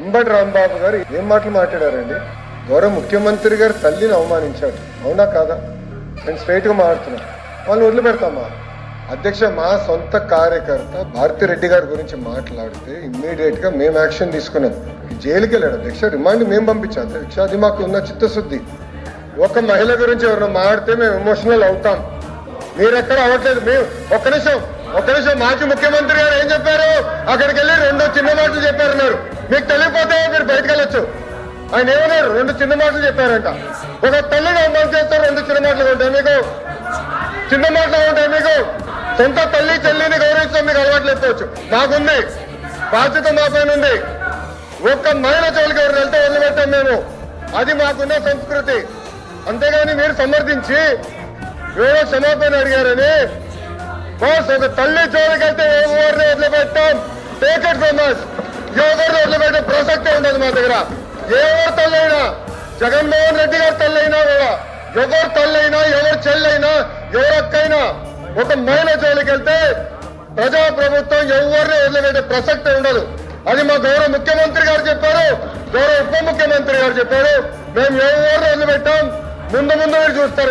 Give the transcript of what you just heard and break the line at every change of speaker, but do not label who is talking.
అంబటి రాంబాబు గారు ఏం మాటలు మాట్లాడారండి? గౌరవ ముఖ్యమంత్రి గారు తల్లిని అవమానించాడు, అవునా కాదా? నేను స్ట్రైట్ గా మాట్లాడుతున్నా, వాళ్ళని వదిలిపెడతామా? అధ్యక్ష, మా సొంత కార్యకర్త భారతిరెడ్డి గారి గురించి మాట్లాడితే ఇమ్మీడియట్ గా మేము యాక్షన్ తీసుకున్నాం. జైలుకి వెళ్ళాడు అధ్యక్ష, రిమాండ్ మేము పంపించాం అధ్యక్ష. అది మాకు ఉన్న చిత్తశుద్ధి. ఒక మహిళ గురించి ఎవరైనా మాడితే మేము ఎమోషనల్ అవుతాం, మీరెక్కడ అవ్వట్లేదు. మేము ఒక్క నిమిషం మాజీ ముఖ్యమంత్రి గారు ఏం చెప్పారు? అక్కడికి వెళ్ళి 2 చిన్న మాటలు చెప్పారన్నారు. మీకు తెలియకపోతే మీరు బయటకు వెళ్ళొచ్చు. ఆయన ఏమన్నారు? 2 చిన్న మాటలు చెప్పారంట. ఒక తల్లిని అమలు చేస్తారు, 2 చిన్న మాటలు ఉంటాయి మీకు? చిన్న మాటలు ఉంటాయి మీకు? సొంత తల్లి చెల్లిని గౌరవించడం మీకు అలవాట్లు ఎత్తుకోవచ్చు. మాకుంది బాధ్యత, మా పైన ఉంది. ఒక్క మహిళ చోలికి ఎవరు వెళ్తే వదిలిపెట్టాం మేము. అది మాకున్న సంస్కృతి. అంతేగాని మీరు సమర్థించి ఏదో క్షమాపణ అడిగారని బాస్, ఒక తల్లి జోలికి వెళ్తే ఎవరిని వదిలిపెట్టాం. Take it from us. ఎవరిని వదిలిపెట్టే ప్రసక్తే ఉండదు మా దగ్గర. ఎవరు తల్లైనా, జగన్మోహన్ రెడ్డి గారి తల్లైనా కూడా, ఎవరు తల్లైనా, ఎవరు చెల్లైనా, ఎవరు అక్కైనా, ఒక మహిళ జోలికి వెళ్తే ప్రజాప్రభుత్వం ఎవరిని వదిలిపెట్టే ప్రసక్తే ఉండదు. అది మా గౌరవ ముఖ్యమంత్రి గారు చెప్పారు, గౌరవ ఉప ముఖ్యమంత్రి గారు చెప్పారు. మేము ఎవరిని వదిలిపెట్టాం. ముందు మీరు చూస్తారు.